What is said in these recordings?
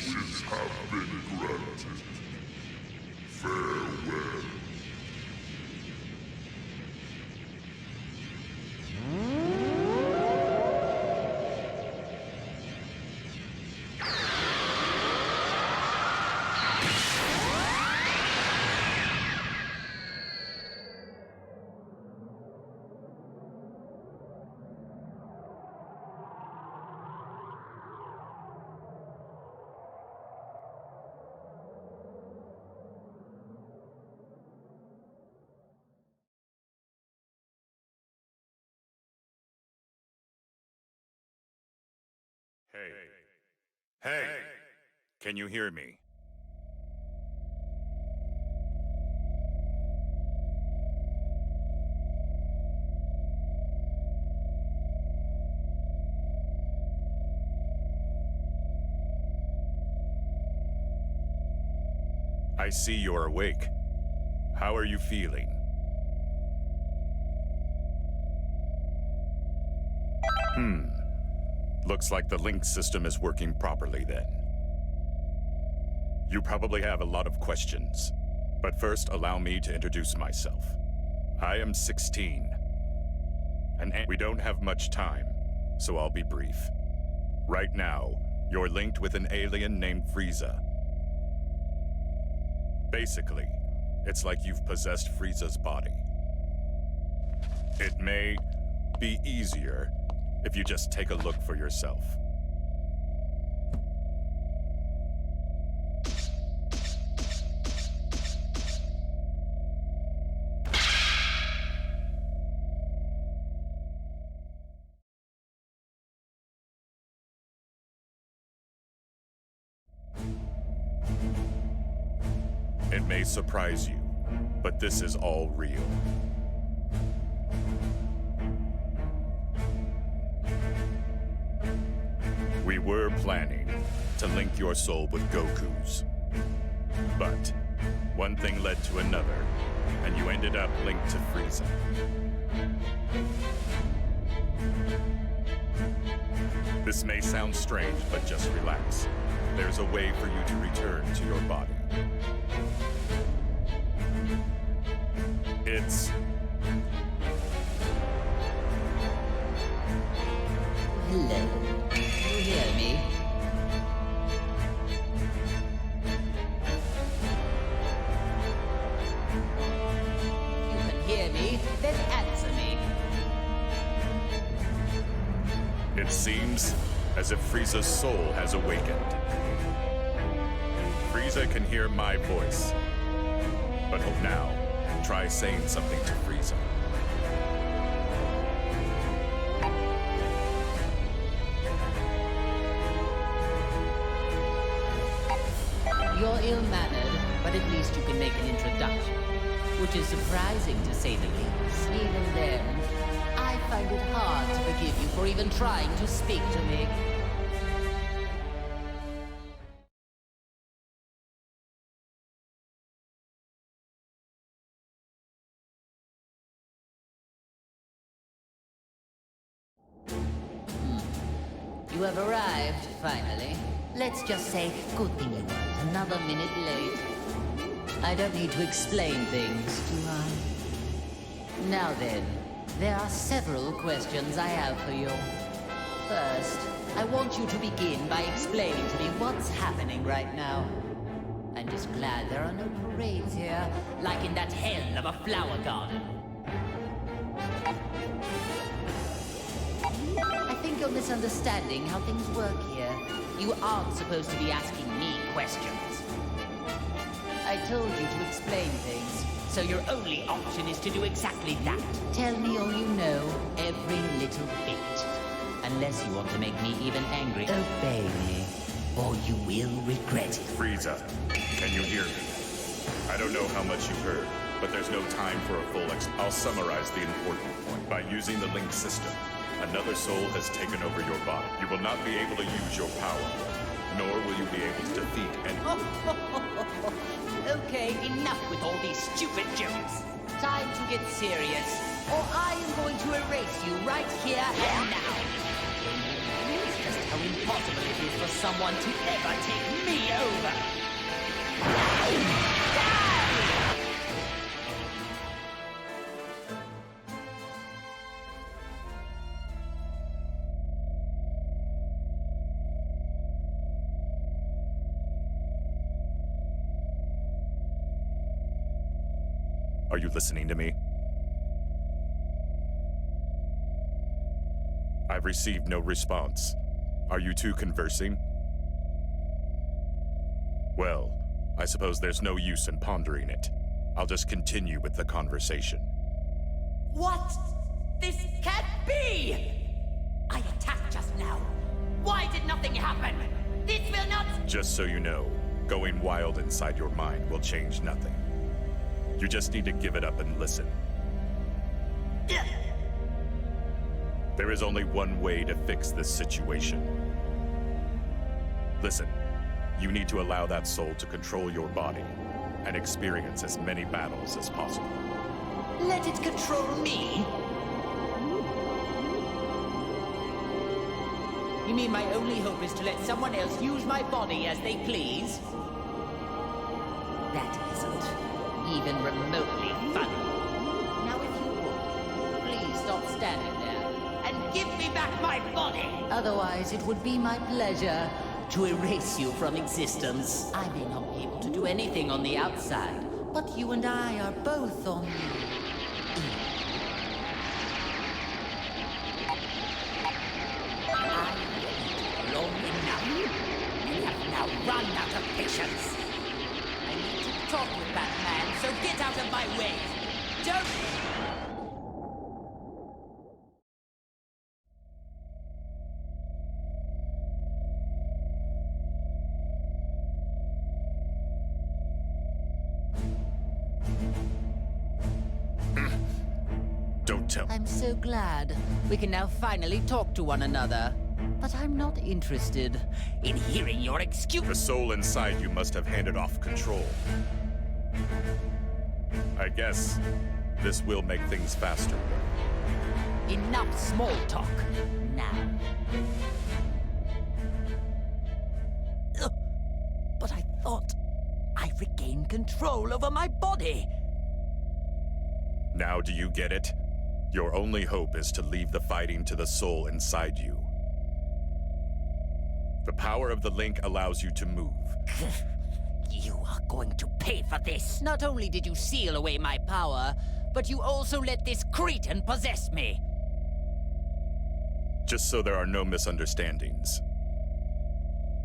wishes have been granted. Farewell. Hey. Hey! Can you hear me? I see you're awake. How are you feeling? Looks like the link system is working properly then. You probably have a lot of questions, but first allow me to introduce myself. I am 16, and we don't have much time, so I'll be brief. Right now, you're linked with an alien named FighterZ. Basically, it's like you've possessed FighterZ's body. It may be easier if you just take a look for yourself. It may surprise you, but this is all real. We were planning to link your soul with Goku's. But one thing led to another, and you ended up linked to FighterZ. This may sound strange, but just relax. There's a way for you to return to your body. It's... Hello. You hear me? If you can hear me, then answer me. It seems as if FighterZ's soul has awakened. FighterZ can hear my voice. But now, try saying something to FighterZ. You're ill-mannered, but at least you can make an introduction. Which is surprising, to say the least. Even then, I find it hard to forgive you for even trying to speak to me. You have arrived, finally. Let's just say, good thing you weren't another minute late. I don't need to explain things, do I? Now then, there are several questions I have for you. First, I want you to begin by explaining to me what's happening right now. I'm just glad there are no parades here, like in that hell of a flower garden. I think you're misunderstanding how things work here. You aren't supposed to be asking me questions. I told you to explain things, so your only option is to do exactly that. Tell me all you know, every little bit. Unless you want to make me even angry, obey me, or you will regret it. FighterZ, can you hear me? I don't know how much you heard, but there's no time for a full I'll summarize the important point. By using the link system, another soul has taken over your body. You will not be able to use your power, nor will you be able to defeat any... Okay, enough with all these stupid jokes. Time to get serious, or I am going to erase you right here and now. Please just how impossible it is for someone to ever take me over. Are you listening to me? I've received no response. Are you two conversing? Well, I suppose there's no use in pondering it. I'll just continue with the conversation. What? This can't be! I attacked just now. Why did nothing happen? This will not... Just so you know, going wild inside your mind will change nothing. You just need to give it up and listen. There is only one way to fix this situation. Listen, you need to allow that soul to control your body and experience as many battles as possible. Let it control me? You mean my only hope is to let someone else use my body as they please? That isn't even remotely funny. Now if you would, please stop standing there and give me back my body! Otherwise, it would be my pleasure to erase you from existence. I may not be able to do anything on the outside, but you and I are both on the long enough. We have now run out of patience. I need to talk with Batman, so get out of my way. Don't... Don't tell. I'm so glad we can now finally talk to one another. But I'm not interested in hearing your excuse. The soul inside you must have handed off control. I guess this will make things faster. Enough small talk. Now. Ugh. But I thought I regained control over my body. Now do you get it? Your only hope is to leave the fighting to the soul inside you. The power of the link allows you to move. You are going to pay for this. Not only did you seal away my power, but you also let this cretin possess me. Just so there are no misunderstandings.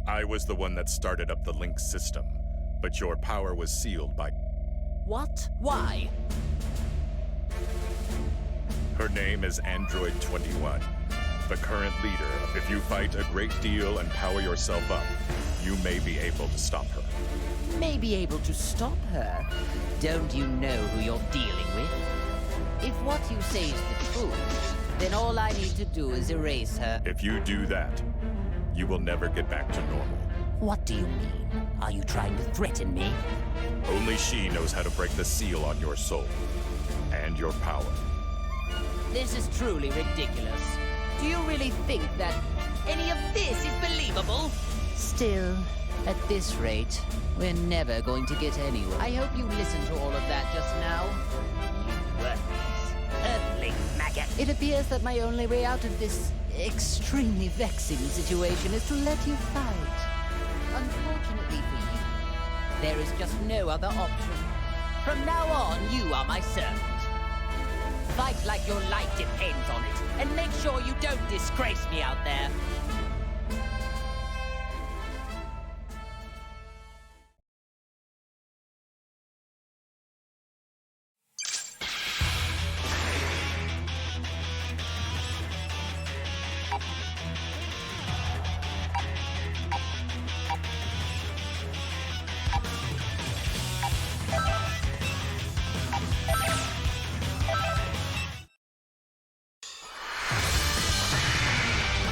I was the one that started up the link system, but your power was sealed by... What? Why? Her name is Android 21, the current leader. If you fight a great deal and power yourself up, you may be able to stop her. May be able to stop her? Don't you know who you're dealing with? If what you say is the truth, then all I need to do is erase her. If you do that, you will never get back to normal. What do you mean? Are you trying to threaten me? Only she knows how to break the seal on your soul and your power. This is truly ridiculous. Do you really think that any of this is believable? Still, at this rate, we're never going to get anywhere. I hope you listened to all of that just now. You worthless, earthling maggot. It appears that my only way out of this extremely vexing situation is to let you fight. Unfortunately for you, there is just no other option. From now on, you are my servant. Fight like your life depends on it, and make sure you don't disgrace me out there.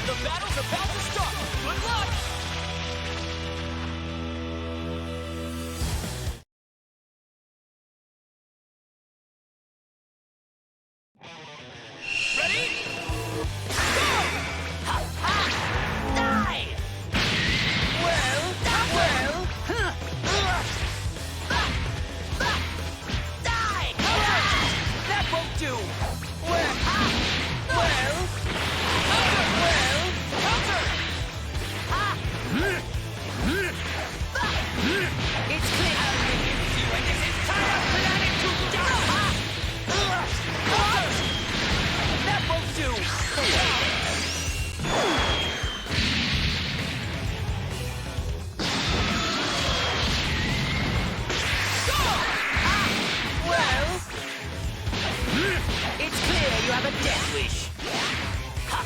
The battle's about have a death wish. Ha!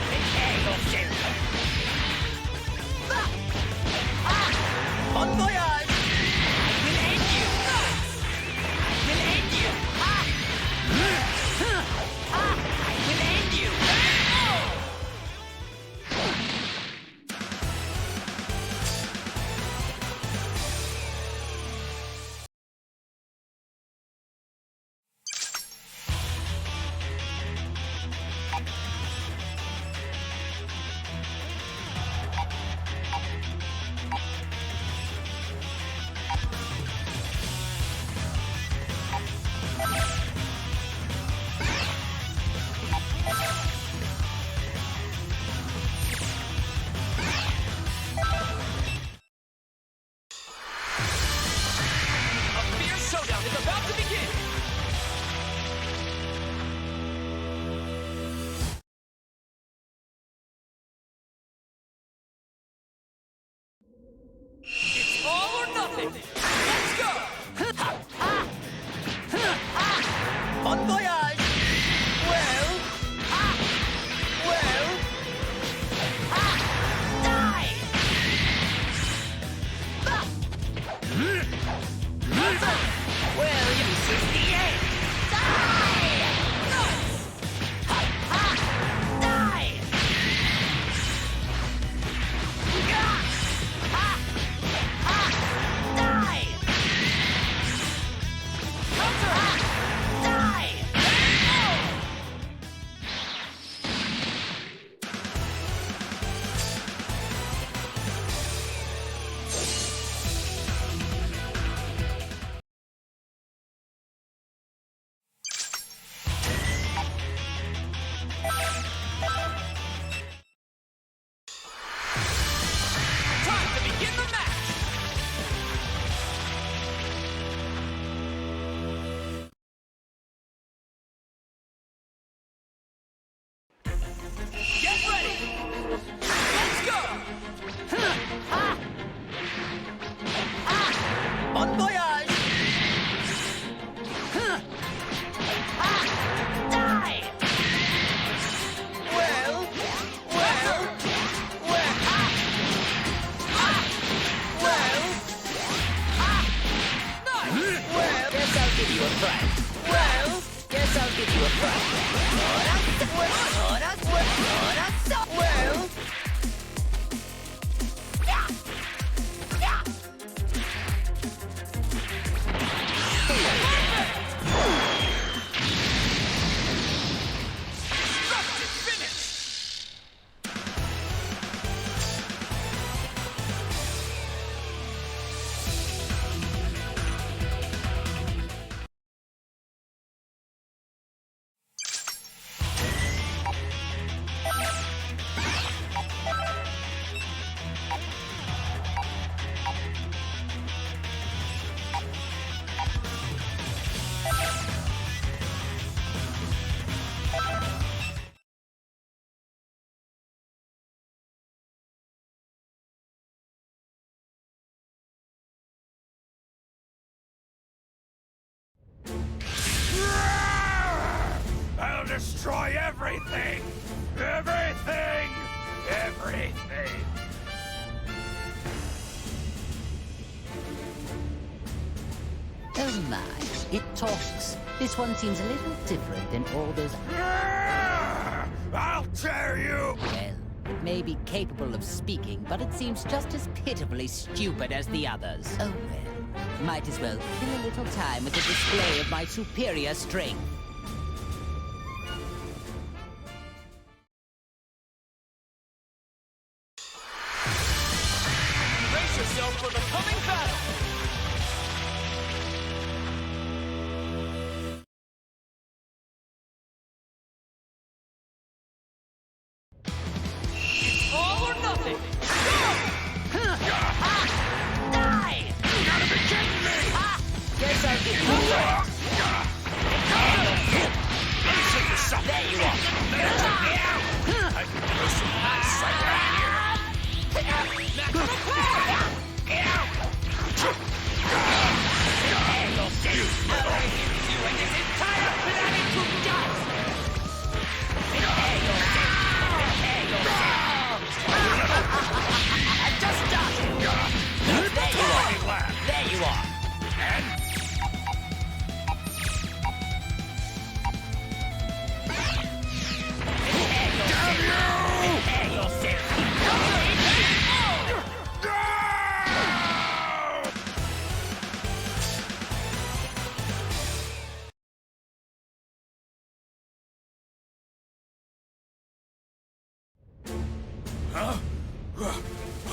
Prepare yourself. Bon voyage! I will end you! I will end you! Ha! Ha! I will end you! A fierce showdown is about to begin! It's all or nothing! Let's go! Bon voyage! Well... Well... Die! Well, this is the end! Die! Die! Die! Counter! Die! Time to begin the match! Get ready! Let's go! Bon voyage! Die! Well... Well... Well... Well... Nice! Well... Guess I'll give you a fright. Well... Guess I'll give you a fright. Well... Destructive finish! I'll destroy everything! Everything! Everything! Oh my, it talks. This one seems a little different than all those. I'll tear you! Well, it may be capable of speaking, but it seems just as pitifully stupid as the others. Oh well, might as well kill a little time with a display of my superior strength. Brace yourself for the coming battle! It's all or nothing! Go! Die! You gotta be kidding me! Guess I'll give you a you are. And Prepare yourself.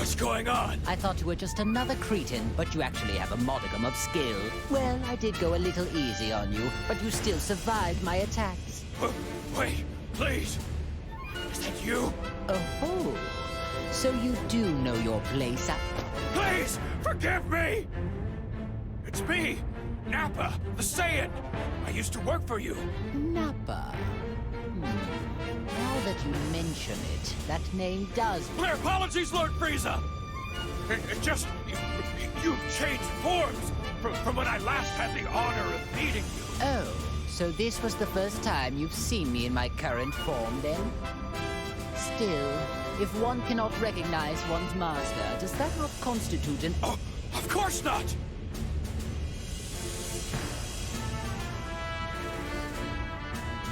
what's going on? I thought you were just another cretin, but you actually have a modicum of skill. Well, I did go a little easy on you, but you still survived my attacks. Wait, please. Is that you? Oh, so you do know your place up. Please, forgive me! It's me, Nappa, the Saiyan. I used to work for you. Nappa. Now that you mention it, that name does... My apologies, Lord Frieza! It just... You've changed forms from when I last had the honor of meeting you. Oh, so this was the first time you've seen me in my current form, then? Still, if one cannot recognize one's master, does that not constitute an... Oh, of course not!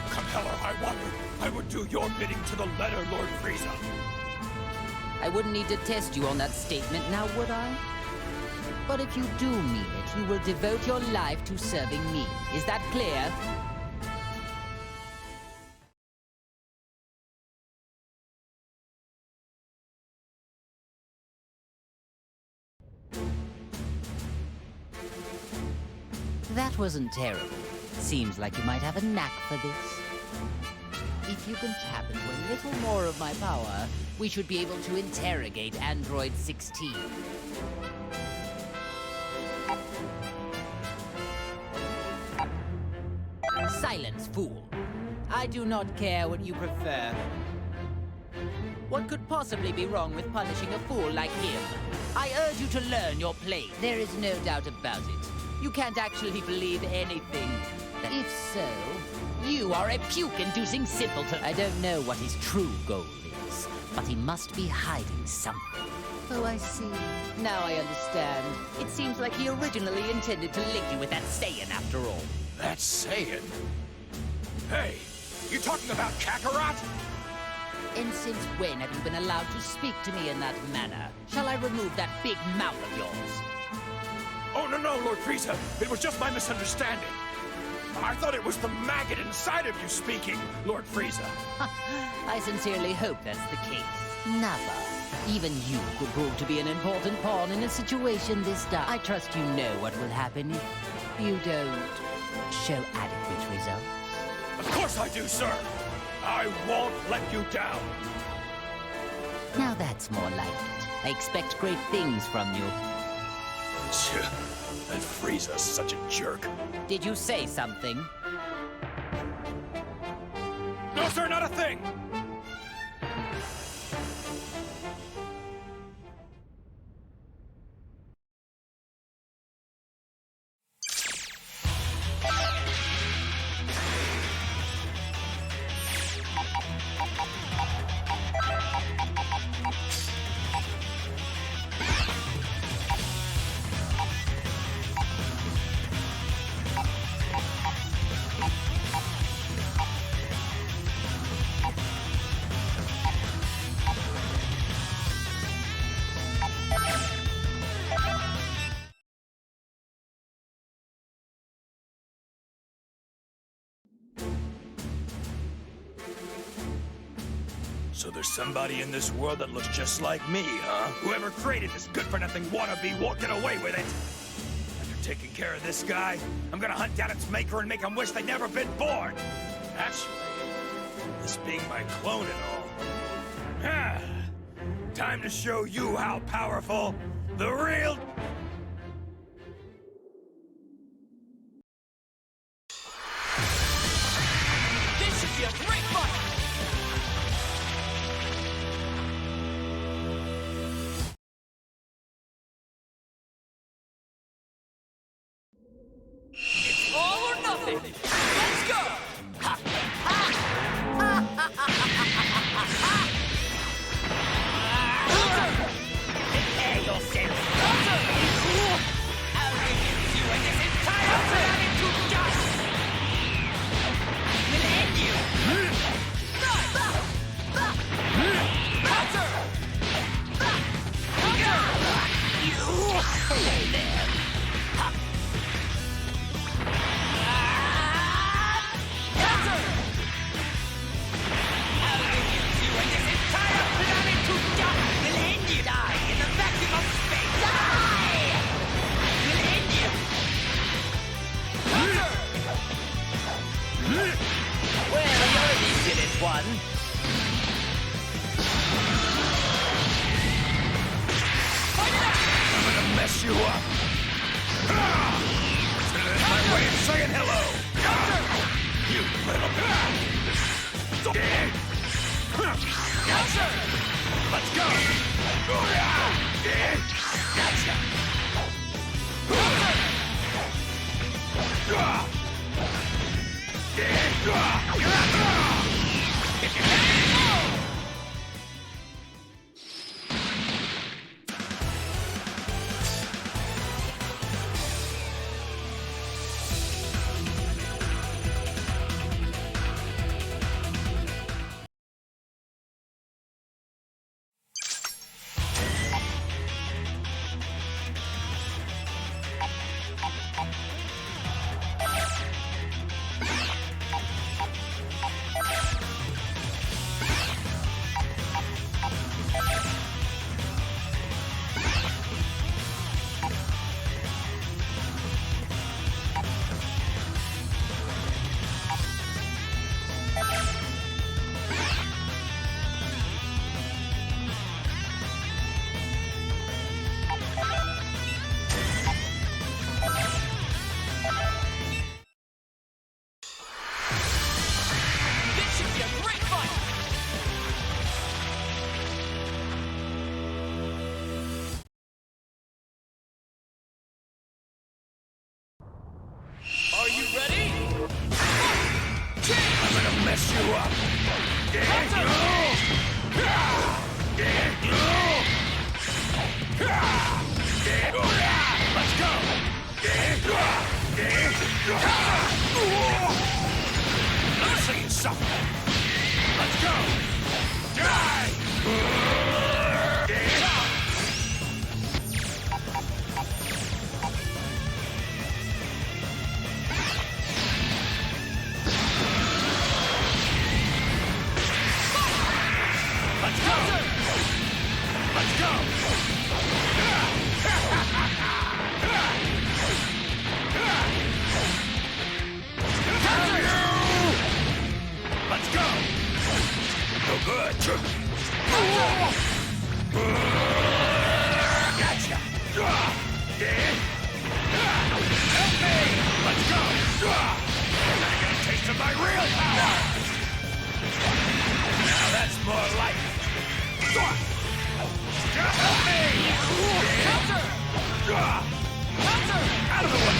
Come hell or high water, I would do your bidding to the letter, Lord Frieza. I wouldn't need to test you on that statement now, would I? But if you do mean it, you will devote your life to serving me. Is that clear? That wasn't terrible. Seems like you might have a knack for this. If you can tap into a little more of my power, we should be able to interrogate Android 16. Silence, fool. I do not care what you prefer. What could possibly be wrong with punishing a fool like him? I urge you to learn your place. There is no doubt about it. You can't actually believe anything. If so, you are a puke-inducing simpleton. I don't know what his true goal is, but he must be hiding something. Oh, I see. Now I understand. It seems like he originally intended to link you with that Saiyan after all. That Saiyan? Hey, you talking about Kakarot? And since when have you been allowed to speak to me in that manner? Shall I remove that big mouth of yours? Oh, no, Lord Frieza. It was just my misunderstanding. I thought it was the maggot inside of you speaking, Lord Frieza. I sincerely hope that's the case. Nappa, even you could prove to be an important pawn in a situation this dark. I trust you know what will happen if you don't show adequate results. Of course I do, sir. I won't let you down. Now that's more like it. I expect great things from you. That Frieza's such a jerk. Did you say something? No, sir, not a thing! So there's somebody in this world that looks just like me, huh? Whoever created this good-for-nothing wannabe won't get away with it. After taking care of this guy, I'm gonna hunt down its maker and make him wish they'd never been born. Actually, this being my clone and all. Time to show you how powerful the real... This should be a great fight! It's all or nothing! Let's go! Ha! Prepare yourself! one. I'm gonna mess you up. It's my way of saying hello. You little Gotcha. Let's go. Gotcha. This should be a great fight. Are you ready? I'm gonna mess you up. Let's go. Let me see you suffer. Let's go. Die. Let's go. Let's go. Let's go. No good. Gotcha. Help me. Let's go. You're gonna get a taste of my real power. Now that's more like it. Help me. Counter! Counter! Out of the way.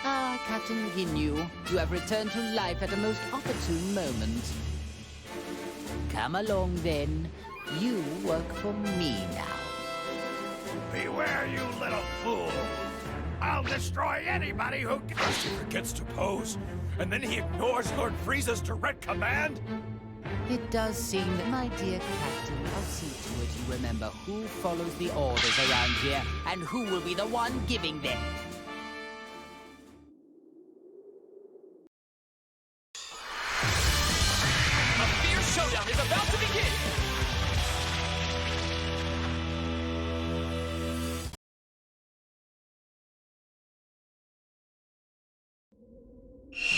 Ah, Captain Ginyu, you have returned to life at a most opportune moment. Come along, then. You work for me now. Beware, you little fool. I'll destroy anybody who... First he forgets to pose, and then he ignores Lord Frieza's direct command? It does seem that, my dear Captain, I'll see to it you remember who follows the orders around here and who will be the one giving them. A fierce showdown is about to begin.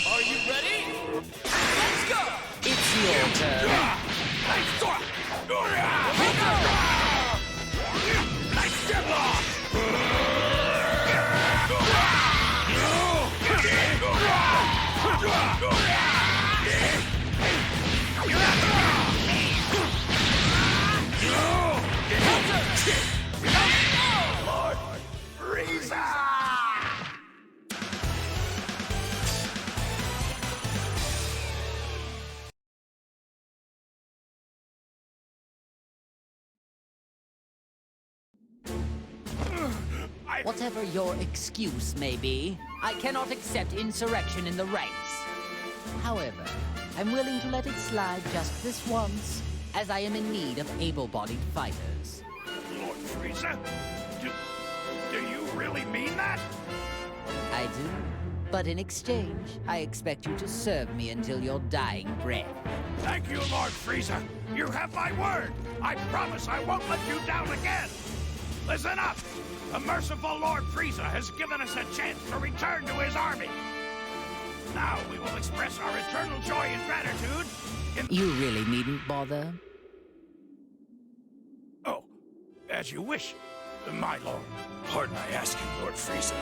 Are you ready? Let's go! It's your turn. Nice sword! Nice step off! Whatever your excuse may be, I cannot accept insurrection in the ranks. However, I'm willing to let it slide just this once, as I am in need of able-bodied fighters. Lord Frieza? Do you really mean that? I do. But in exchange, I expect you to serve me until your dying breath. Thank you, Lord Frieza. You have my word. I promise I won't let you down again. Listen up. The merciful Lord Frieza has given us a chance to return to his army. Now we will express our eternal joy and gratitude in... You really needn't bother. Oh, as you wish, my lord. Pardon I ask you, Lord Frieza.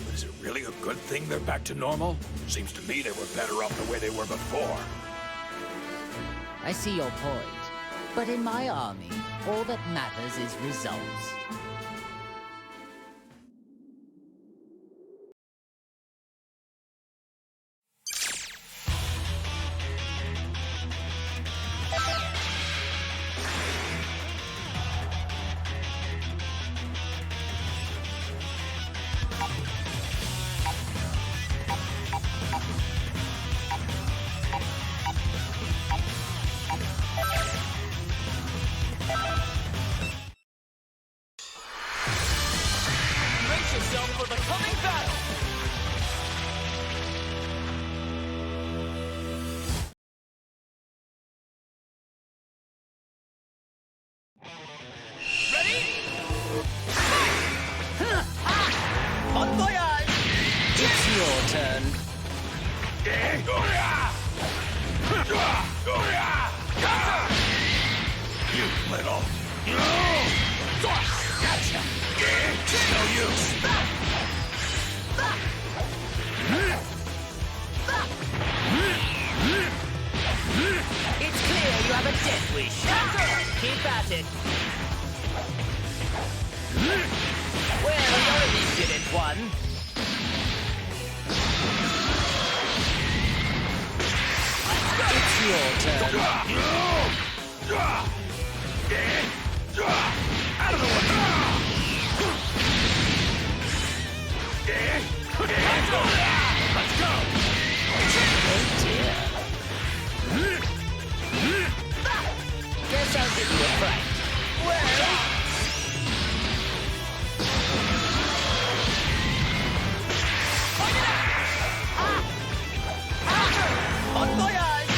But is it really a good thing they're back to normal? Seems to me they were better off the way they were before. I see your point. But in my army, all that matters is results. Brace yourself for the coming battle! Ready? Bon voyage! It's your turn. You little... Gotcha! No use! It's clear you have a death wish. Keep at it. Well, you're an impudent one. It's your turn. Out of the way! Let's go! Oh dear. Guess I'll give you a fright. Well... Bon voyage!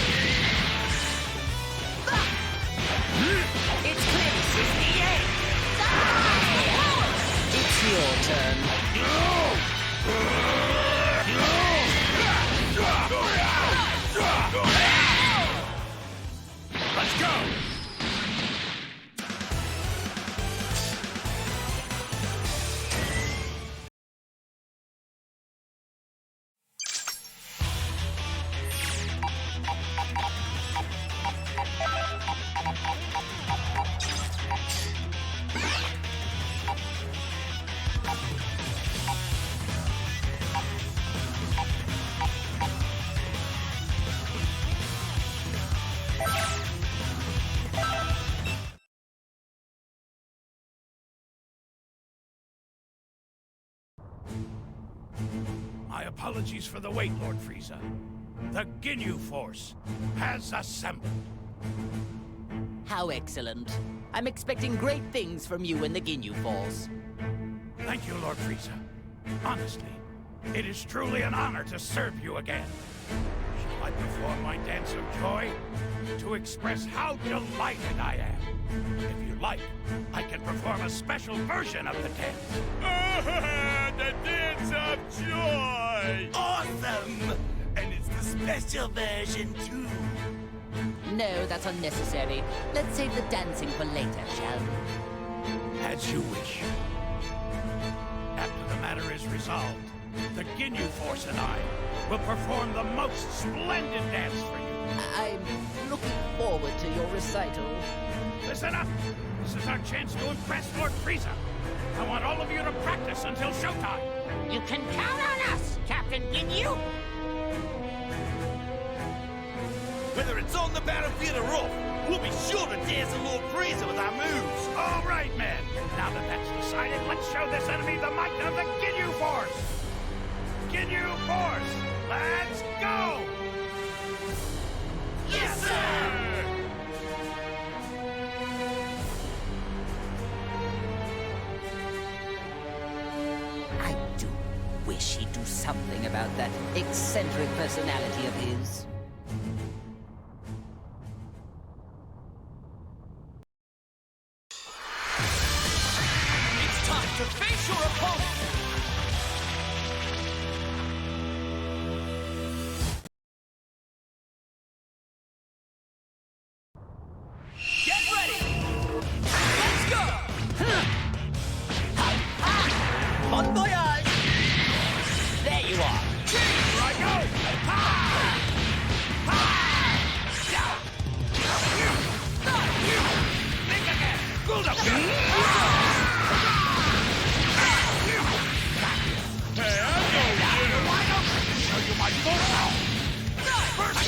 It's clear this is the end. It's your turn. Let's go! My apologies for the wait, Lord Frieza. The Ginyu Force has assembled. How excellent. I'm expecting great things from you and the Ginyu Force. Thank you, Lord Frieza. Honestly, it is truly an honor to serve you again. Shall I perform my dance of joy to express how delighted I am? If you like, I can perform a special version of the dance. The dance of joy! Awesome! And it's the special version, too. No, that's unnecessary. Let's save the dancing for later, shall we? As you wish. After the matter is resolved, the Ginyu Force and I will perform the most splendid dance for you. I'm looking forward to your recital. Listen up! This is our chance to impress Lord Frieza. I want all of you to practice until showtime. You can count on us, Captain Ginyu! Whether it's on the battlefield or off, we'll be sure to dance the Lord Frieza with our moves. All right, men. Now that that's decided, let's Let's show this enemy the might of the Ginyu Force! Ginyu Force! Let's go! Yes, sir! I do wish he'd do something about that eccentric personality of his. It's time to face your opponent! Get ready! Let's go! Bon voyage! There you are! Here I go! Think again! Good up! Show you my full power! First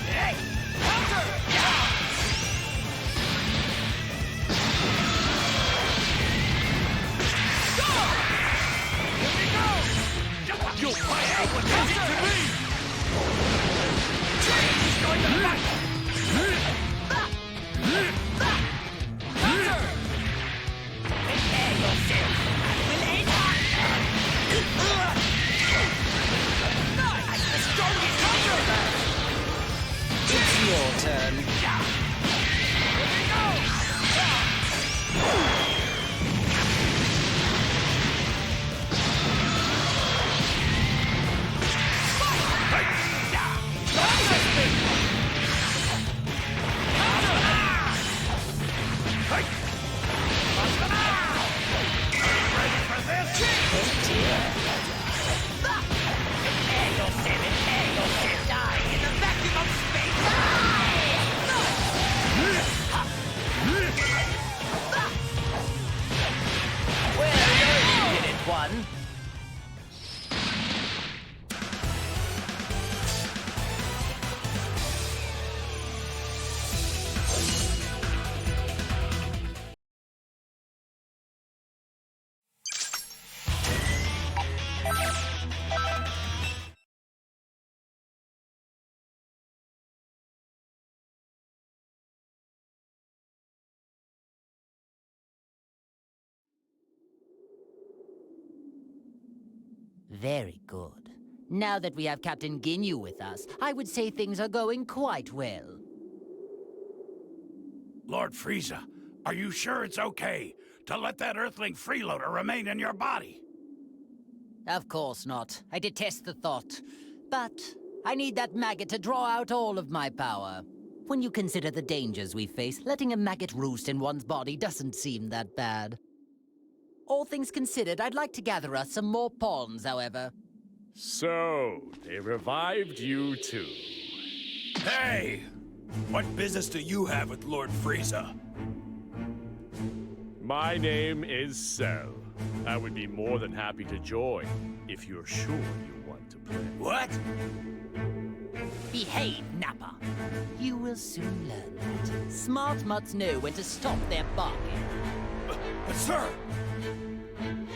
Hey! You'll find out what you did to me! He's going to fight! Prepare yourself! I will end Nice! The strongest counter! It's your turn. Here we go! Die in the vacuum of space! Well, you did it, one. Very good. Now that we have Captain Ginyu with us, I would say things are going quite well. Lord Frieza, are you sure it's okay to let that Earthling freeloader remain in your body? Of course not. I detest the thought. But I need that maggot to draw out all of my power. When you consider the dangers we face, letting a maggot roost in one's body doesn't seem that bad. All things considered, I'd like to gather us some more pawns, however. So, they revived you too. Hey! What business do you have with Lord Frieza? My name is Cell. I would be more than happy to join if you're sure you want to play. What? Behave, Nappa. You will soon learn that. Smart mutts know when to stop their barking. But sir!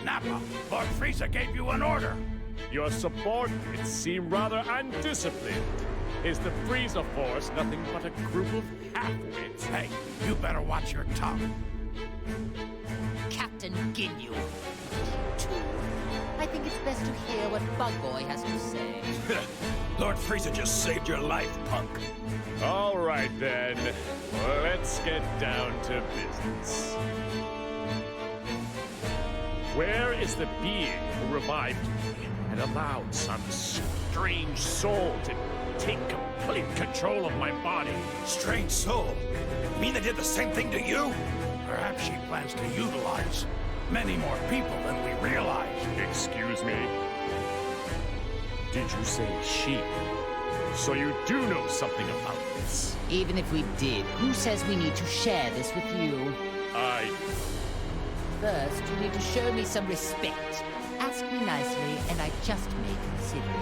Nappa, Lord Frieza gave you an order. Your subordinates seem rather undisciplined. Is the Frieza Force nothing but a group of half-wits? Hey, you better watch your tongue. Captain Ginyu. I think it's best to hear what Bug Boy has to say. Lord Frieza just saved your life, punk. All right then, let's get down to business. Where is the being who revived me and allowed some strange soul to take complete control of my body? Strange soul. You mean they did the same thing to you? Perhaps she plans to utilize many more people than we realize. Excuse me? Did you say she? So you do know something about this? Even if we did, who says we need to share this with you? First, you need to show me some respect. Ask me nicely, and I just may consider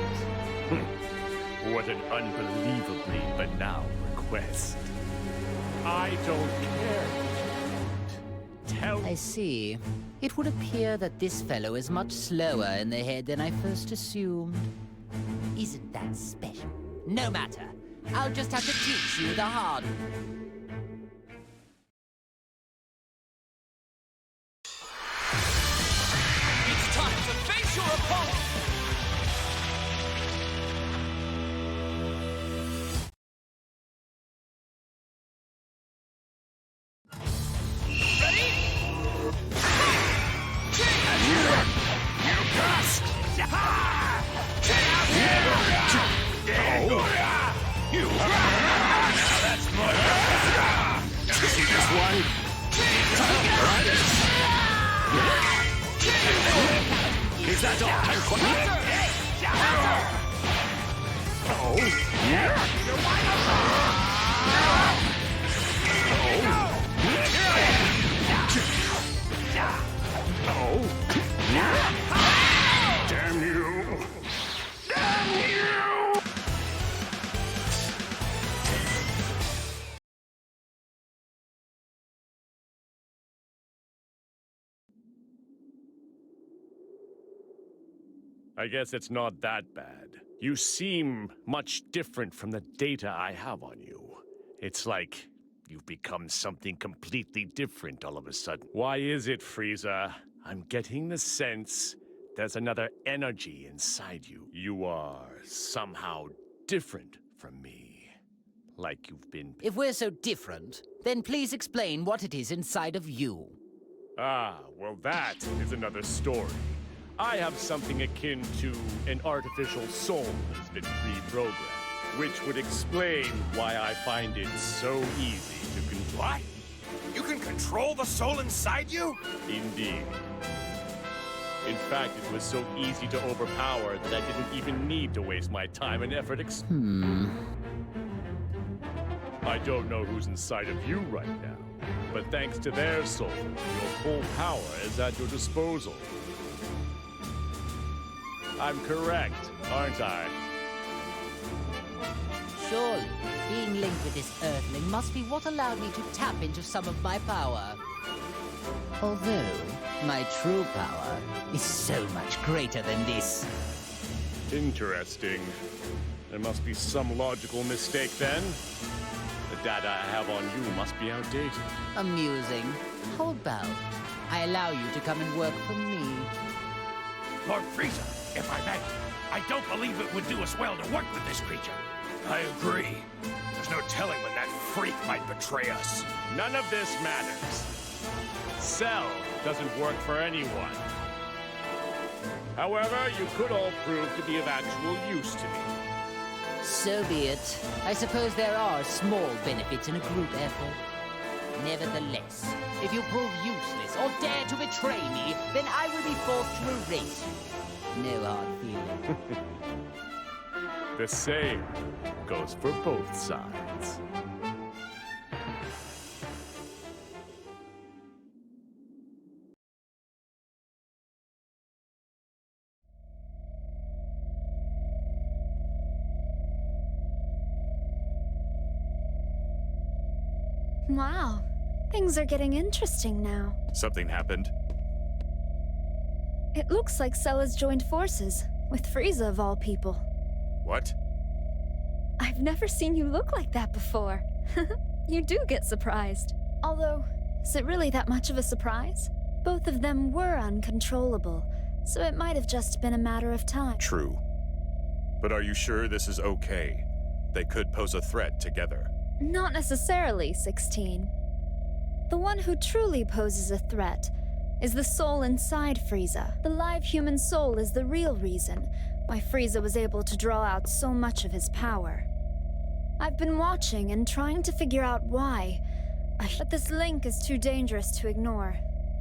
it. What an unbelievably banal request. I don't care. Tell I see. It would appear that this fellow is much slower in the head than I first assumed. Isn't that special? No matter. I'll just have to teach you the hard way. It's time to face your opponent! Ready? You bust! You now that's more. You see this one? Is that all? Oh, yeah. Oh, damn you! Damn you! I guess it's not that bad. You seem much different from the data I have on you. It's like you've become something completely different all of a sudden. Why is it, Frieza? I'm getting the sense there's another energy inside you. You are somehow different from me. Like you've been... If we're so different, then please explain what it is inside of you. Ah, well that is another story. I have something akin to an artificial soul that has been pre-programmed, which would explain why I find it so easy to control. What? You can control the soul inside you? Indeed. In fact, it was so easy to overpower that I didn't even need to waste my time and effort I don't know who's inside of you right now, but thanks to their soul, your full power is at your disposal. I'm correct, aren't I? Surely, being linked with this Earthling must be what allowed me to tap into some of my power. Although, my true power is so much greater than this. Interesting. There must be some logical mistake then. The data I have on you must be outdated. Amusing. How about I allow you to come and work for me? Lord Frieza, if I may, I don't believe it would do us well to work with this creature. I agree. There's no telling when that freak might betray us. None of this matters. Cell doesn't work for anyone. However, you could all prove to be of actual use to me. So be it. I suppose there are small benefits in a group effort. Nevertheless, if you prove useless or dare to betray me, then I will be forced to erase you. No hard feelings. The same goes for both sides. Wow, things are getting interesting now. Something happened? It looks like Cell has joined forces, with Frieza of all people. What? I've never seen you look like that before. You do get surprised. Although, is it really that much of a surprise? Both of them were uncontrollable, so it might have just been a matter of time. True. But are you sure this is okay? They could pose a threat together. Not necessarily, 16. The one who truly poses a threat is the soul inside Frieza. The live human soul is the real reason why Frieza was able to draw out so much of his power. I've been watching and trying to figure out why, but this link is too dangerous to ignore.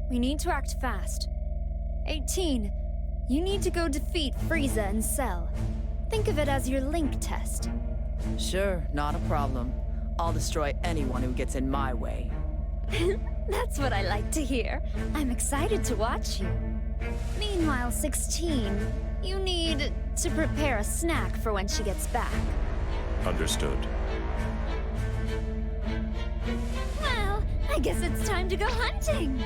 We need to act fast. 18, you need to go defeat Frieza and Cell. Think of it as your link test. Sure, not a problem. I'll destroy anyone who gets in my way. That's what I like to hear. I'm excited to watch you. Meanwhile, 16, you need to prepare a snack for when she gets back. Understood. I guess it's time to go hunting.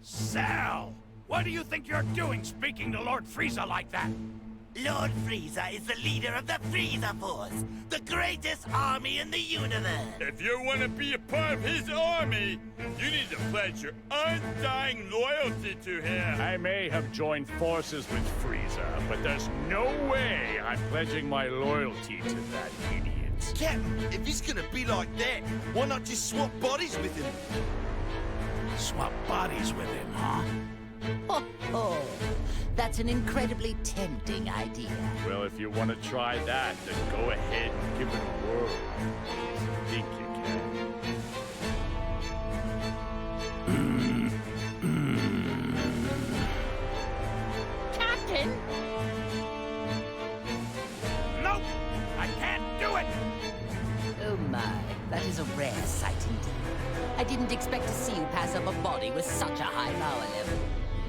Cell! What do you think you're doing speaking to Lord Frieza like that? Lord Frieza is the leader of the Frieza Force, the greatest army in the universe. If you want to be a part of his army, you need to pledge your undying loyalty to him. I may have joined forces with Frieza, but there's no way I'm pledging my loyalty to that idiot. Captain, if he's gonna be like that, why not just swap bodies with him? Swap bodies with him, huh? Ho ho! That's an incredibly tempting idea. Well, if you want to try that, then go ahead and give it a whirl. If you think you can. Captain! Nope! I can't do it! Oh my, that is a rare sight indeed. I didn't expect to see you pass up a body with such a high power level.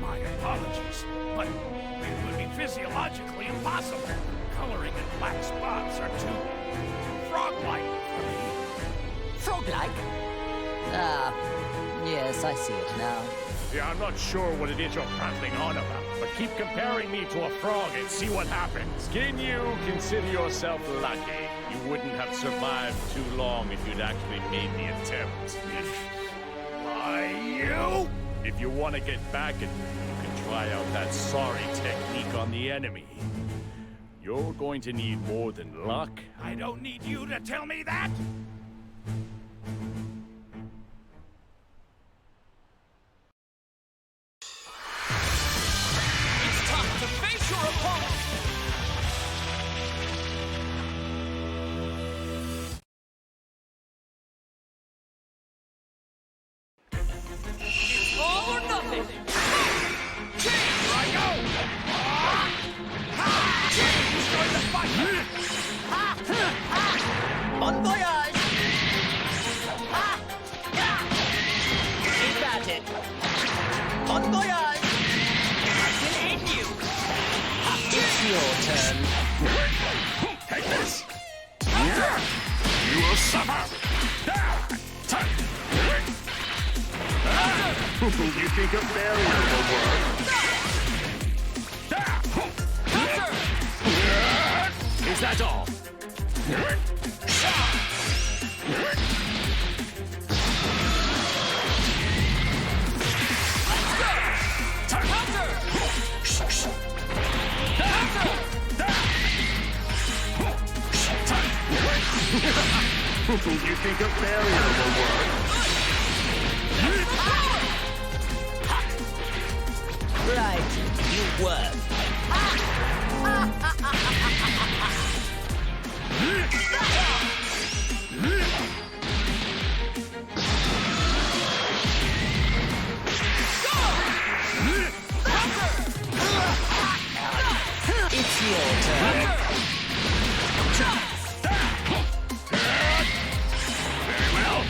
My apologies, but it would be physiologically impossible. Coloring in black spots are too frog-like for me. Frog-like? Ah, yes, I see it now. Yeah, I'm not sure what it is you're prattling on about, but keep comparing me to a frog and see what happens. Can you consider yourself lucky? You wouldn't have survived too long if you'd actually made the attempt. Why, you? If you want to get back at me, you can try out that sorry technique on the enemy. You're going to need more than luck. I don't need you to tell me that! It's time to face your opponent! It's all or nothing! Change! I go! Change! Join the fight! Bon voyage! Keep at it! Bon voyage! I can end you! It's your turn. Take this! You will suffer! You think a barrier will work? Is that all? You think a barrier will work? Right, you work. It's your turn. Very well.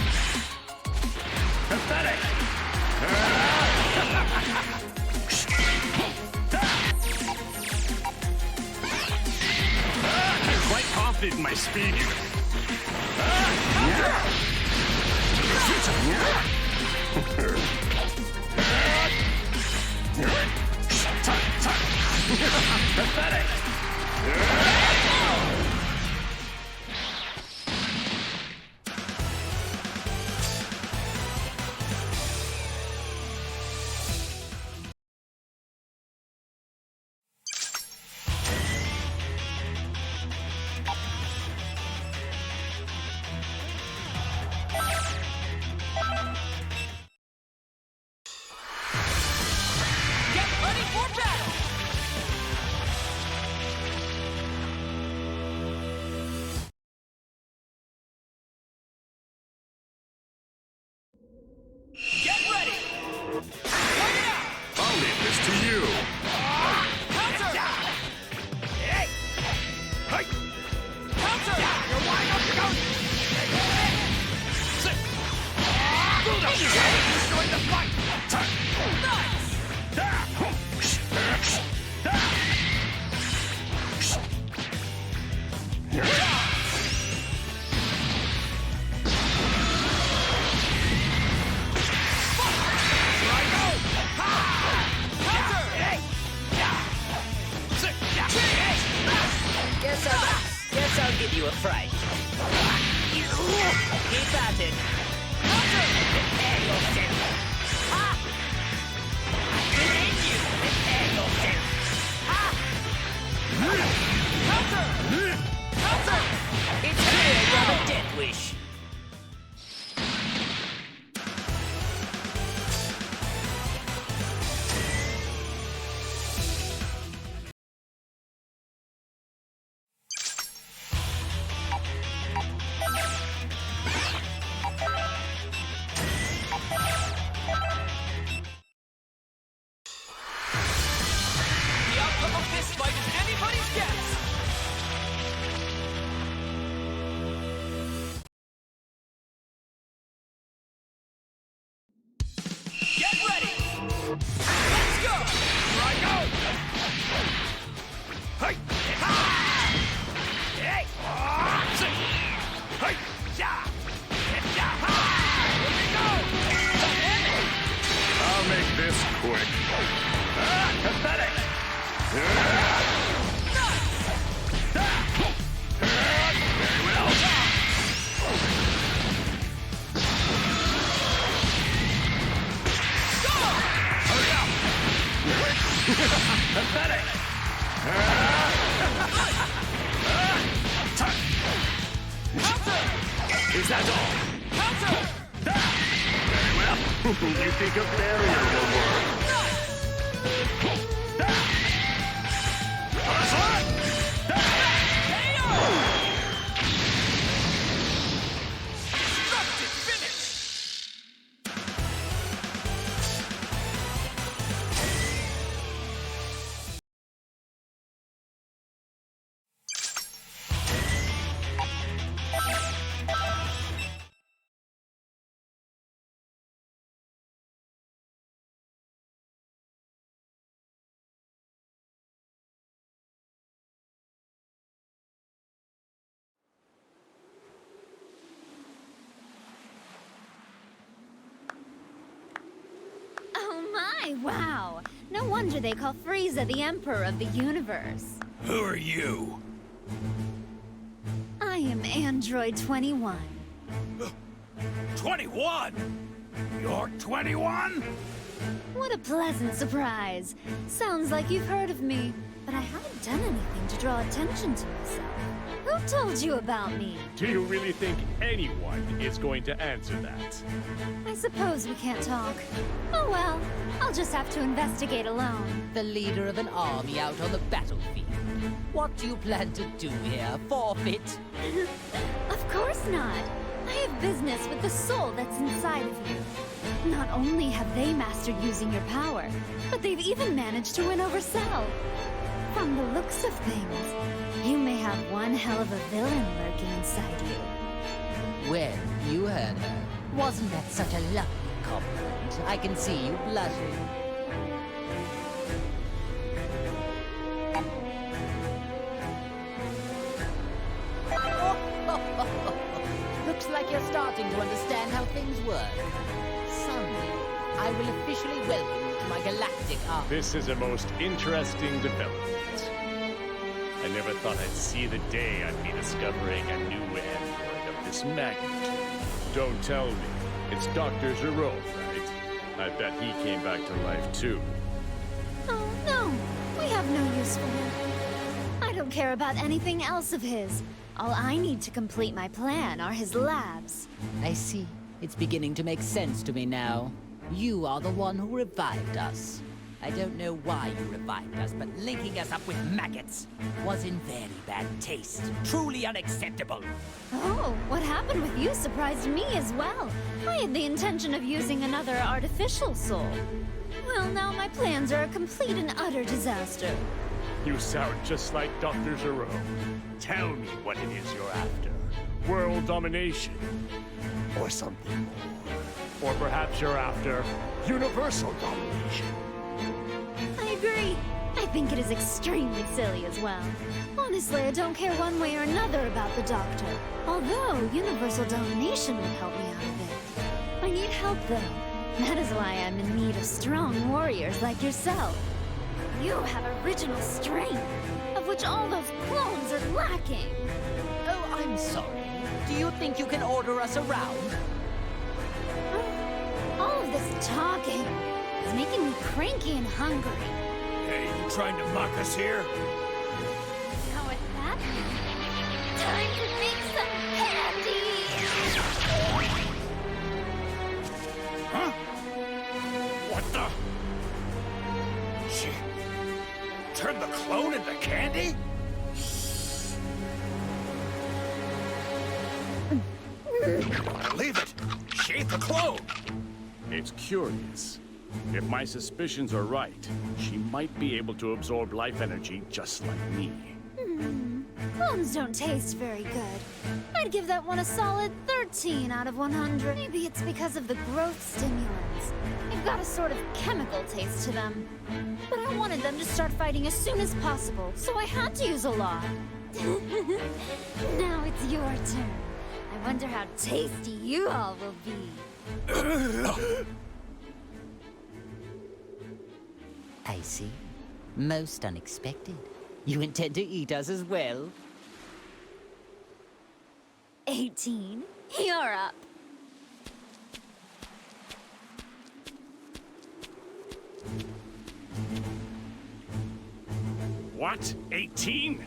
Pathetic. I'm quite confident in my speed here. Pathetic. I'll leave this to you. Hey! Hey! Counter! You're wide up to go! Sit! Bulldozer! Destroy the fight! Nice! Guess I'll give you a fright. Keep at it. Prepare yourself. Ha! Within you, prepare yourself. Ha! Counter! Counter! It's clear you have a death wish. I'll make this quick. Pathetic! Very well. Hurry up! Pathetic! Is that all? Very well. You think a barrier will work? Wow! No wonder they call Frieza the Emperor of the Universe. Who are you? I am Android 21. 21? You're 21? What a pleasant surprise. Sounds like you've heard of me, but I haven't done anything to draw attention to myself. Who told you about me? Do you really think anyone is going to answer that? I suppose we can't talk. Oh well, I'll just have to investigate alone. The leader of an army out on the battlefield. What do you plan to do here? Forfeit? Of course not. I have business with the soul that's inside of you. Not only have they mastered using your power, but they've even managed to win over Cell. From the looks of things, you may have one hell of a villain lurking inside you. Well, you heard her. Wasn't that such a lovely compliment? I can see you blushing. Looks like you're starting to understand how things work. Someday, I will officially welcome you to my galactic army. This is a most interesting development. I never thought I'd see the day I'd be discovering a new android of this magnitude. Don't tell me. It's Dr. Jerome, right? I bet he came back to life too. Oh, no. We have no use for him. I don't care about anything else of his. All I need to complete my plan are his labs. I see. It's beginning to make sense to me now. You are the one who revived us. I don't know why you revived us, but linking us up with maggots was in very bad taste. Truly unacceptable. Oh, what happened with you surprised me as well. I had the intention of using another artificial soul. Well, now my plans are a complete and utter disaster. You sound just like Dr. Jerome. Tell me what it is you're after. World domination? Or something more? Or perhaps you're after universal domination? I agree. I think it is extremely silly as well. Honestly, I don't care one way or another about the Doctor. Although, universal domination would help me out a bit. I need help, though. That is why I'm in need of strong warriors like yourself. You have original strength, of which all those clones are lacking. Oh, I'm sorry. Do you think you can order us around? All of this talking is making me cranky and hungry. Hey, you trying to mock us here? Now with that, time to make some candy! Huh? What the? She turned the clone into candy? Leave it! She ate the clone! It's curious. If my suspicions are right, she might be able to absorb life energy just like me. Clones don't taste very good. I'd give that one a solid 13 out of 100. Maybe it's because of the growth stimulants. They've got a sort of chemical taste to them. But I wanted them to start fighting as soon as possible, so I had to use a lot. Now it's your turn. I wonder how tasty you all will be. I see. Most unexpected. You intend to eat us as well? 18. You're up. What? 18?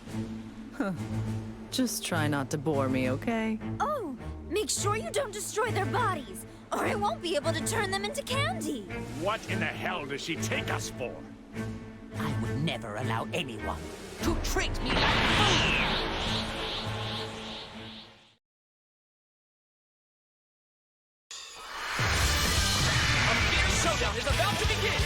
Just try not to bore me, okay? Oh, make sure you don't destroy their bodies, or I won't be able to turn them into candy. What in the hell does she take us for? I would never allow anyone to treat me like food! A fierce showdown is about to begin!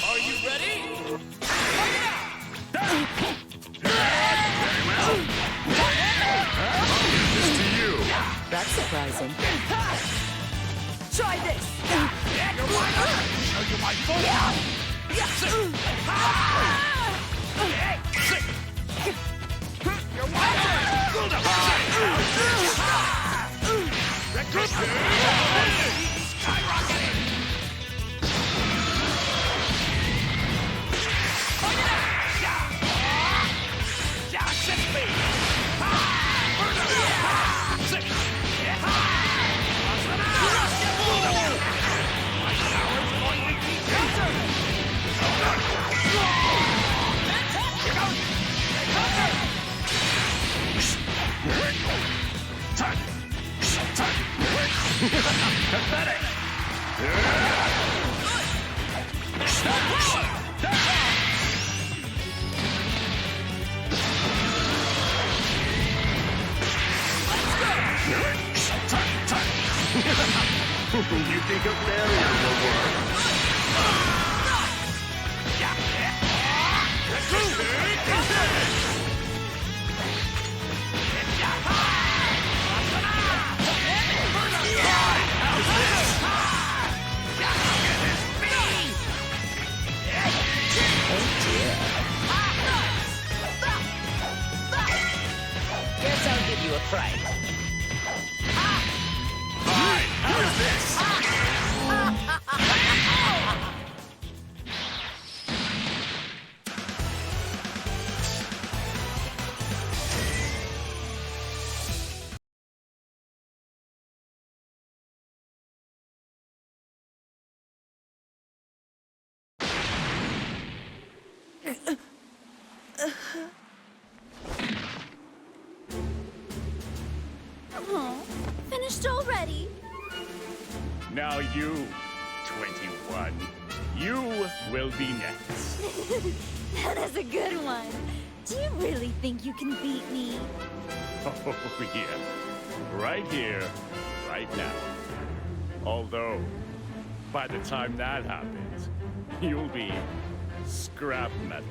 Are you ready? Fight it out! That's surprising. Try this! You're mine! Show you my full... You're You think a barrier will work? Guess I'll give you a fright. How's this? finished already. Now you, 21. You will be next. That is a good one. Do you really think you can beat me? Oh, yeah. Right here, right now. Although, by the time that happens, you'll be scrap metal.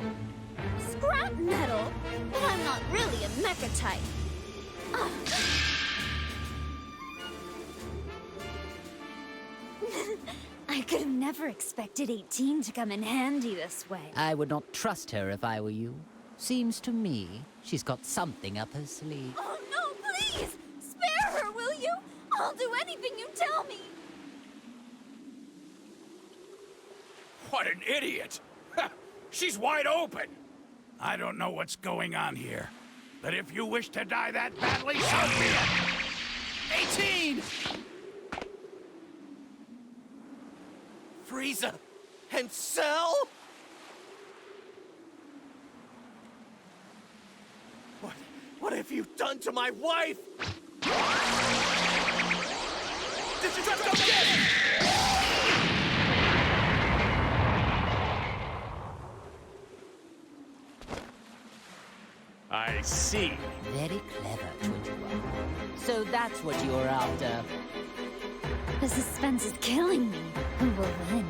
Scrap metal? But I'm not really a mecha type. Ugh. I could have never expected 18 to come in handy this way. I would not trust her if I were you. Seems to me she's got something up her sleeve. Oh no, please! Spare her, will you? I'll do anything you tell me. What an idiot! She's wide open! I don't know what's going on here, but if you wish to die that badly, so be it! 18! Frieza and Cell? What have you done to my wife? Destructo Disc! I see. Very clever, 21. So that's what you're after. The suspense is killing me. Who will win?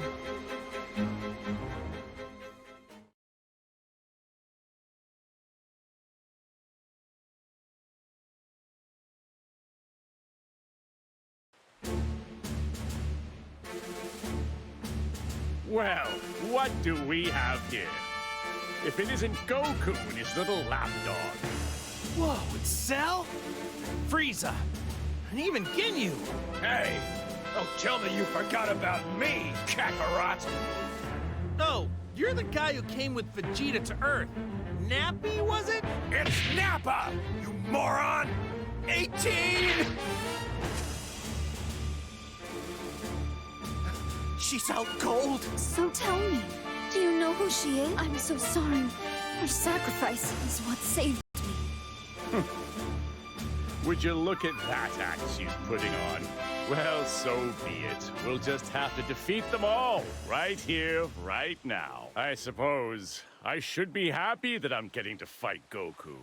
Well, what do we have here? If it isn't Goku and his little lapdog. Whoa, it's Cell? Frieza, and even Ginyu. Hey, don't tell me you forgot about me, Kakarot! No, you're the guy who came with Vegeta to Earth. Nappy, was it? It's Nappa, you moron! 18! She's out cold. So tell me, do you know who she is? I'm so sorry. Her sacrifice is what saved me. Would you look at that act she's putting on? Well, so be it. We'll just have to defeat them all, right here, right now. I suppose I should be happy that I'm getting to fight Goku.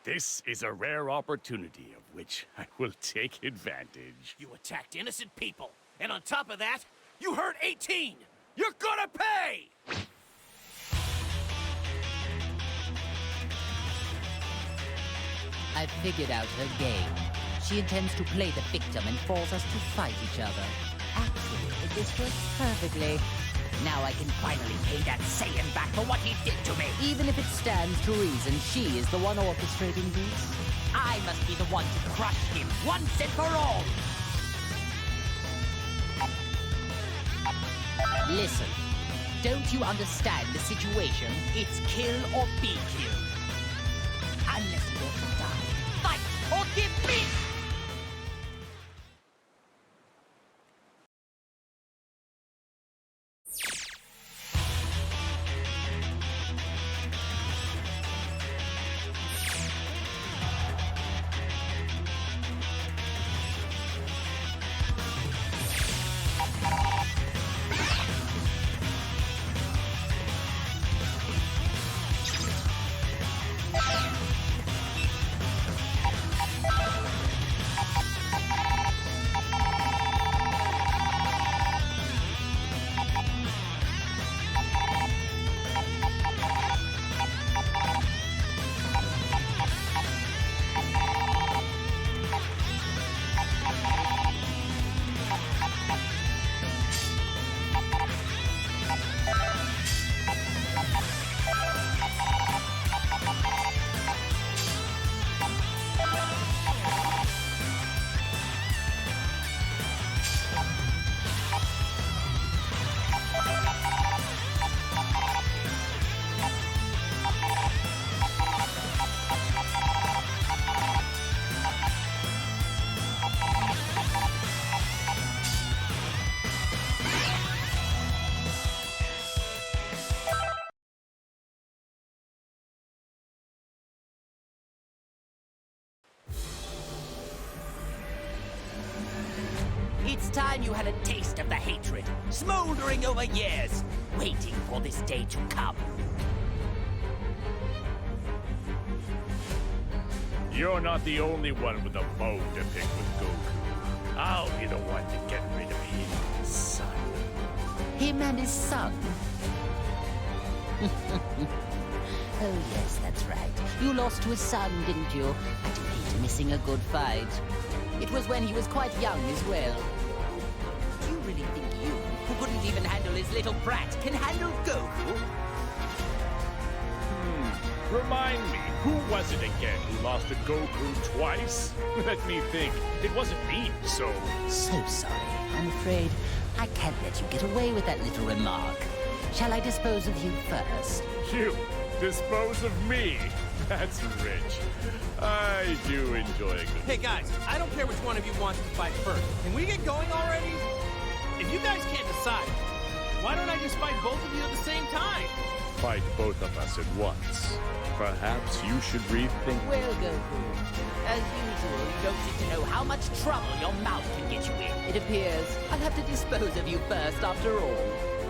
This is a rare opportunity of which I will take advantage. You attacked innocent people, and on top of that, you hurt 18! You're gonna pay! I've figured out her game. She intends to play the victim and force us to fight each other. Actually, this works perfectly. Now I can finally pay that Saiyan back for what he did to me. Even if it stands to reason she is the one orchestrating this, I must be the one to crush him once and for all. Listen, don't you understand the situation? It's kill or be killed. Unless you want to die, fight or give me! last time you had a taste of the hatred, smoldering over years, waiting for this day to come? You're not the only one with a bone to pick with Goku. I'll be the one to get rid of him and his son. Him and his son? Oh yes, that's right. You lost to his son, didn't you? I do hate missing a good fight. It was when he was quite young as well. Do you really think you, who couldn't even handle his little brat, can handle Goku? Remind me, who was it again who lost to Goku twice? Let me think. It wasn't me, so... So sorry. I'm afraid I can't let you get away with that little remark. Shall I dispose of you first? You dispose of me? That's rich. I do enjoy it. Hey guys, I don't care which one of you wants to fight first. Can we get going already? If you guys can't decide, why don't I just fight both of you at the same time? Fight both of us at once. Perhaps you should rethink. Well, Goku, As usual, you don't seem to know how much trouble your mouth can get you in. it appears I'll have to dispose of you first after all.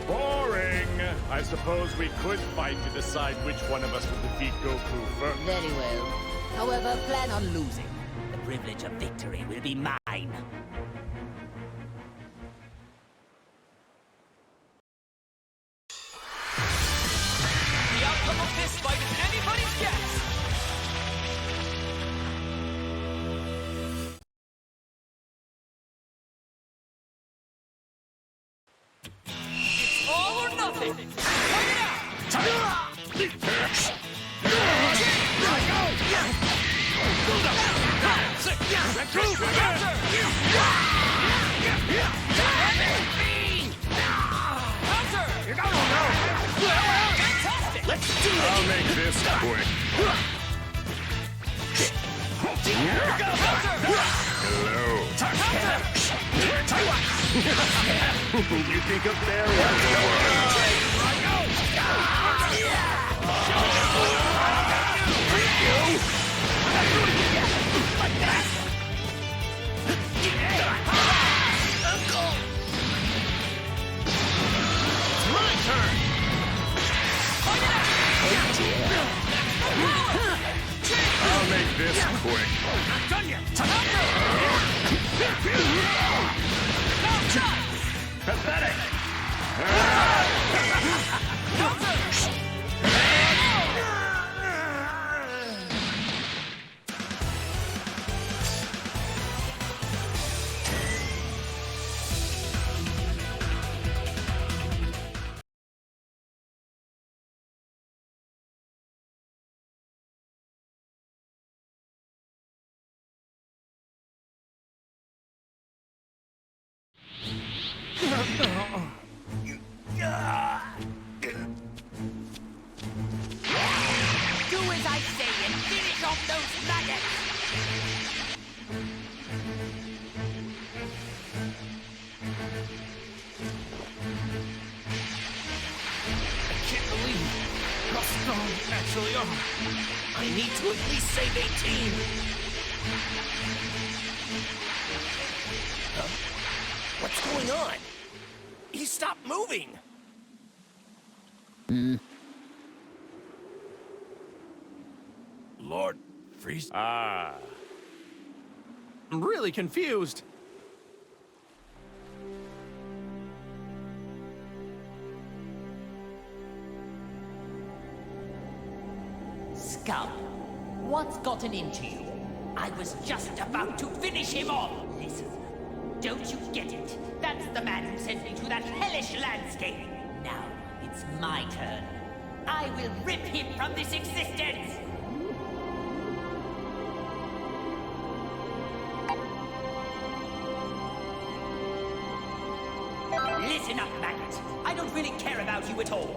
Boring! I suppose we could fight to decide which one of us will defeat Goku first. Very well. However, plan on Losing. The privilege of victory will be mine. The outcome of this fight is anybody's guess! It's all or nothing! Fight it out! I'll make this quick. Hello. You think up there I'll make this quick. Not done yet! Pathetic. Do as I say and finish off those maggots! I can't believe how strong you actually are. I need to at least save 18. Huh? What's going on? He stopped moving. Lord Frieza. Ah. I'm really confused. Scum! What's gotten into you? I was just about to finish him off! Listen, don't you get it? That's the man who sent me to that hellish landscape! Now, it's my turn. I will rip him from this existence! Listen up, maggot. I don't really care about you at all.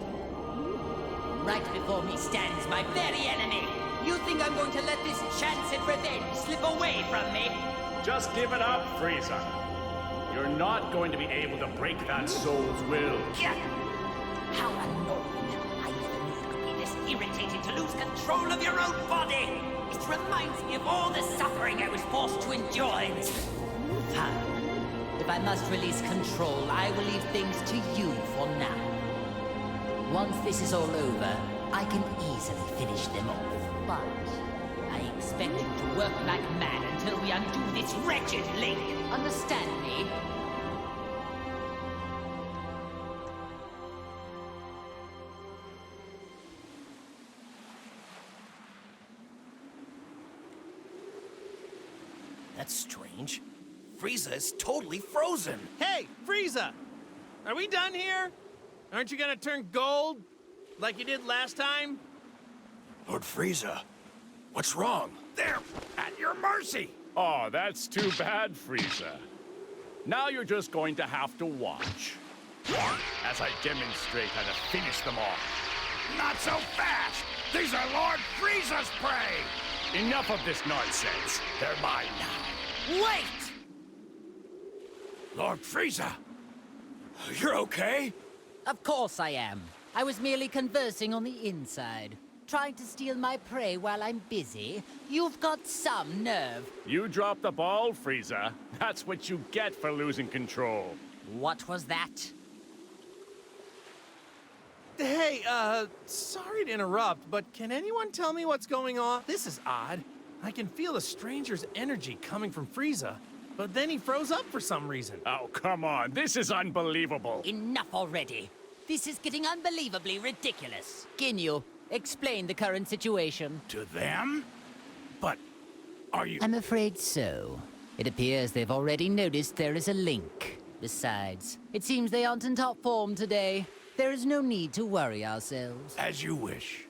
Right before me stands my very enemy. You think I'm going to let this chance at revenge slip away from me? Just give it up, Frieza. You're not going to be able to break that soul's will. Yeah. How annoying. I never knew you could be this irritated to lose control of your own body. It reminds me of all the suffering I was forced to endure in... Fine. if I must release control, I will leave things to you for now. Once this is all over, I can easily finish them off. But I expect you to work like mad until we undo this wretched link. Understand me? That's strange. Frieza is totally frozen. Hey, Frieza! Are we done here? Aren't you gonna turn gold? Like you did last time? Lord Frieza, what's wrong? They're at your mercy. Oh, that's too bad, Frieza. Now you're just going to have to watch as I demonstrate how to finish them off. Not so fast. These are Lord Frieza's prey. Enough of this nonsense. They're mine now. Wait! Lord Frieza. You're okay? Of course I am. I was merely conversing on the inside. Trying to steal my prey while I'm busy? You've got some nerve. You dropped the ball, Frieza. That's what you get for losing control. What was that? Hey, sorry to interrupt, but can anyone tell me what's going on? This is odd. I can feel a stranger's energy coming from Frieza, but then he froze up for some reason. Oh, come on. This is unbelievable. Enough already. This is getting unbelievably ridiculous. Ginyu, explain the current situation. To them? But are you... I'm afraid so. It appears they've already noticed there is a link. Besides, it seems they aren't in top form today. There is no need to worry ourselves. As you wish.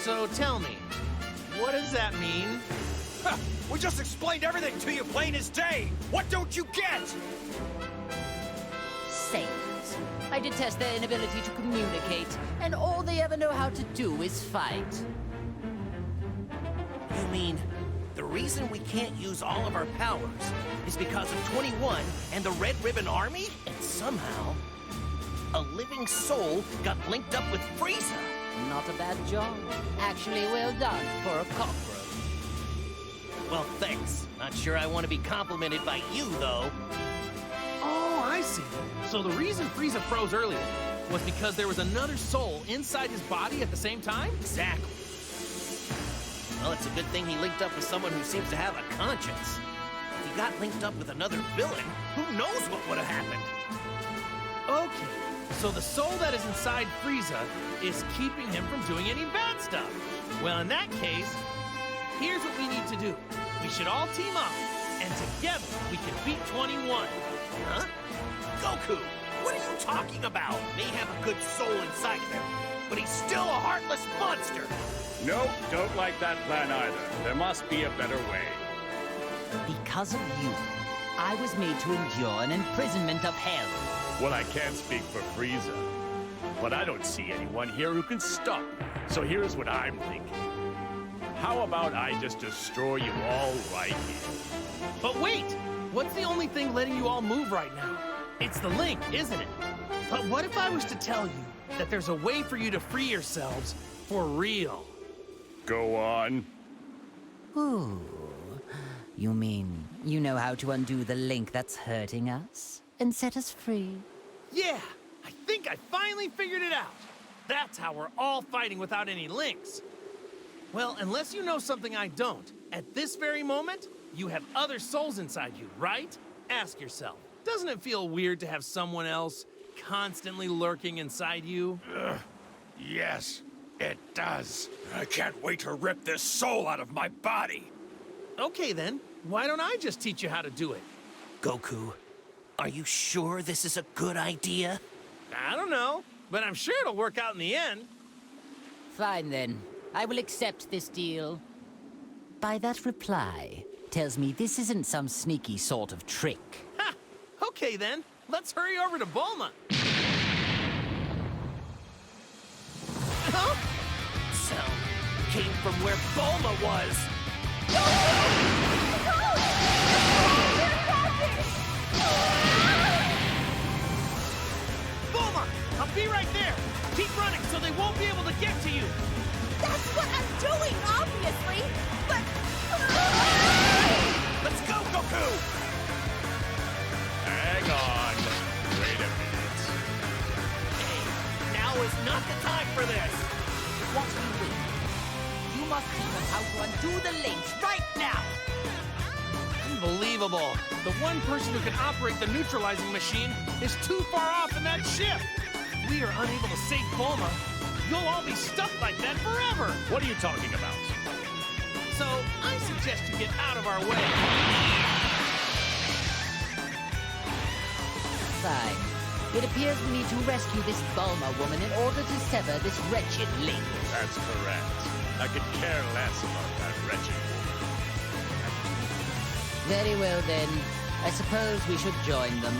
So tell me, what does that mean? Huh, we just explained everything to you plain as day. What don't you get? Saints. I detest their inability to communicate, and all they ever know how to do is fight. You mean the reason we can't use all of our powers is because of 21 and the Red Ribbon Army? And somehow, a living soul got linked up with Frieza. Not a bad job. Actually, well done for a cockroach. Well, thanks. Not sure I want to be complimented by you, though. Oh, I see. So the reason Frieza froze earlier was because there was another soul inside his body at the same time? Exactly. Well, it's a good thing he linked up with someone who seems to have a conscience. If he got linked up with another villain, who knows what would have happened? Okay, so the soul that is inside Frieza is keeping him from doing any bad stuff. Well, in that case, here's what we need to do. We should all team up, and together we can beat 21. Huh? Goku, what are you talking about? May have a good soul inside of him, but he's still a heartless monster. Nope, don't like that plan either. There must be a better way. Because of you, I was made to endure an imprisonment of hell. Well, I can't speak for Frieza, but I don't see anyone here who can stop me. So here's what I'm thinking. How about I just destroy you all right here? But wait! What's the only thing letting you all move right now? It's the link, isn't it? But what if I was to tell you that there's a way for you to free yourselves for real? Go on. Ooh. You mean you know how to undo the link that's hurting us and set us free? Yeah, I think I finally figured it out. That's how we're all fighting without any links. Well, unless you know something I don't, at this very moment, you have other souls inside you, right? Ask yourself, doesn't it feel weird to have someone else constantly lurking inside you? Yes, it does. I can't wait to rip this soul out of my body. Okay then, why don't I just teach you how to do it? Goku, are you sure this is a good idea? I don't know, but I'm sure it'll work out in the end. Fine then. I will accept this deal. By that reply, tells me this isn't some sneaky sort of trick. Ha! Okay then, let's hurry over to Bulma. Huh? Sound came from where Bulma was. they won't be able to get to you. That's what I'm doing, obviously! But... Let's go, Goku! Hang on. Wait a minute. Hey, now is not the time for this! What are you waiting for? You must teach us how to undo the links right now! Unbelievable. The one person who can operate the neutralizing machine is too far off in that ship. If we are unable to save Bulma, you'll all be stuck like that forever. What are you talking about? So, I suggest you get out of our way. Fine. It appears we need to rescue this Bulma woman in order to sever this wretched link. That's correct. I could care less about that wretched woman. Very well then. I suppose we should join them.